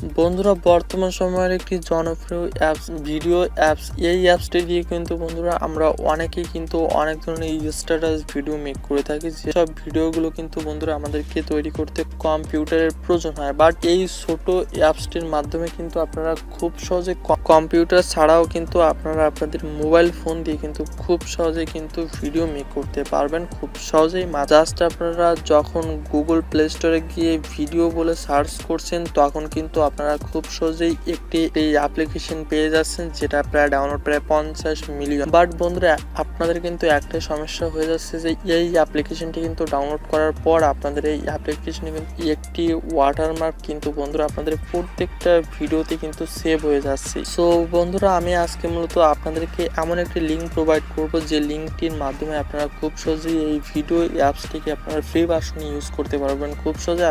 বন্ধুরা বর্তমান সময়ের একটি জনপ্রিয় অ্যাপস ভিডিও অ্যাপস। এই অ্যাপসটি দিয়ে কিন্তু বন্ধুরা আমরা অনেকেই কিন্তু অনেক ধরনের স্ট্যাটাস ভিডিও মেক করে থাকি। যেসব ভিডিওগুলো কিন্তু বন্ধুরা আমাদেরকে তৈরি করতে কম্পিউটারের প্রয়োজন হয়, বাট এই ছোট অ্যাপসটির মাধ্যমে কিন্তু আপনারা খুব সহজে কম্পিউটার ছাড়াও কিন্তু আপনারা আপনাদের মোবাইল ফোন দিয়ে কিন্তু খুব সহজে কিন্তু ভিডিও মেক করতে পারবেন খুব সহজেই। জাস্ট আপনারা যখন গুগল প্লে স্টোরে গিয়ে ভিডিও বলে সার্চ করছেন তখন কিন্তু আপনারা খুব সহজেই একটি অ্যাপ্লিকেশন পেয়ে যাচ্ছেন, যেটা প্রায় ডাউনলোড প্রায় 50 মিলিয়ন। বাট বন্ধুরা আপনাদের কিন্তু একটাই সমস্যা হয়ে যাচ্ছে যে এই অ্যাপ্লিকেশনটি কিন্তু ডাউনলোড করার পর আপনাদের এই অ্যাপ্লিকেশনে কিন্তু একটি ওয়াটারমার্ক কিন্তু বন্ধুরা আপনাদের প্রত্যেকটা ভিডিওতে কিন্তু সেভ হয়ে যাচ্ছে। সো বন্ধুরা আমি আজকে মূলত আপনাদেরকে এমন একটি লিঙ্ক প্রোভাইড করব যে লিঙ্কটির মাধ্যমে আপনারা খুব সহজেই এই ভিডিও অ্যাপসটিকে আপনারা ফ্রি ভার্সনে ইউজ করতে পারবেন খুব সহজে।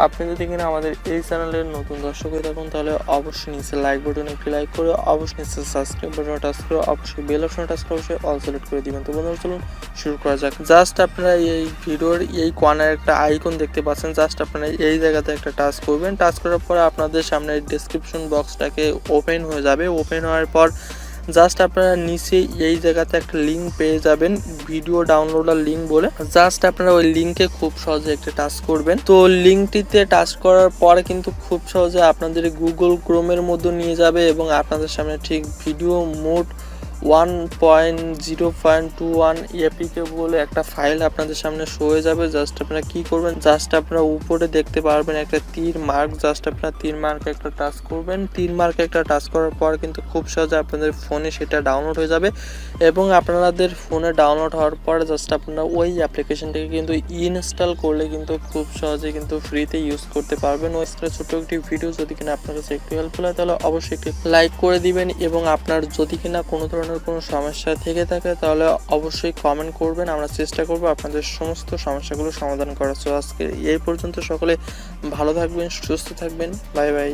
আপনি যদি কিনা আমাদের এই চ্যানেলের নতুন দর্শক হয়ে থাকুন তাহলে অবশ্যই নিচে লাইক বাটনে একটি লাইক করে, অবশ্যই নিচে সাবস্ক্রাইব বাটনে টাচ করে, অবশ্যই বেল অপশনে টাচ করে অবশ্যই অল সিলেক্ট করে দিবেন। তো বন্ধুরা চলুন শুরু করা যাক। জাস্ট আপনারা এই ভিডিওর এই কর্নারে একটা আইকন দেখতে পাচ্ছেন, জাস্ট আপনারা এই জায়গাতে একটা টাচ করবেন। টাচ করার পরে আপনাদের সামনে ডেসক্রিপশন বক্সটাকে ওপেন হয়ে যাবে। ওপেন হওয়ার পর জাস্ট আপনারা নিচে এই জায়গাতে একটা লিঙ্ক পেয়ে যাবেন, ভিডিও ডাউনলোডার লিঙ্ক বলে। জাস্ট আপনারা ওই লিঙ্কে খুব সহজে একটা টাচ করবেন। তো লিঙ্কটিতে টাচ করার পরে কিন্তু খুব সহজে আপনাদের গুগল ক্রোমের মধ্যে নিয়ে যাবে এবং আপনাদের সামনে ঠিক ভিডিও মোড 1.0.21 এপিকে বলে একটা ফাইল আপনাদের সামনে শো হয়ে যাবে। জাস্ট আপনারা কি করবেন, জাস্ট আপনারা উপরে দেখতে পারবেন একটা তীর মার্ক, জাস্ট আপনারা তীর মার্কে একটা টাচ করবেন। তীর মার্কে একটা টাচ করার পর কিন্তু খুব সহজে আপনাদের ফোনে সেটা ডাউনলোড হয়ে যাবে এবং আপনাদের ফোনে ডাউনলোড হওয়ার পর জাস্ট আপনারা ওই অ্যাপ্লিকেশনটাকে কিন্তু ইনস্টল করলে কিন্তু খুব সহজে কিন্তু ফ্রিতে ইউজ করতে পারবেন। ওই ছোট একটি ভিডিও যদি কিনা আপনার কাছে একটু হেল্পফুল হয় তাহলে অবশ্যই একটি লাইক করে দিবেন এবং আপনার যদি কিনা কোনো ধরনের কোনো সমস্যা থেকে থাকে তাহলে অবশ্যই কমেন্ট করবেন। আমরা চেষ্টা করব আপনাদের সমস্ত সমস্যাগুলো সমাধান করার। আজকে এই পর্যন্ত, সকলে ভালো থাকবেন, সুস্থ থাকবেন, বাই বাই।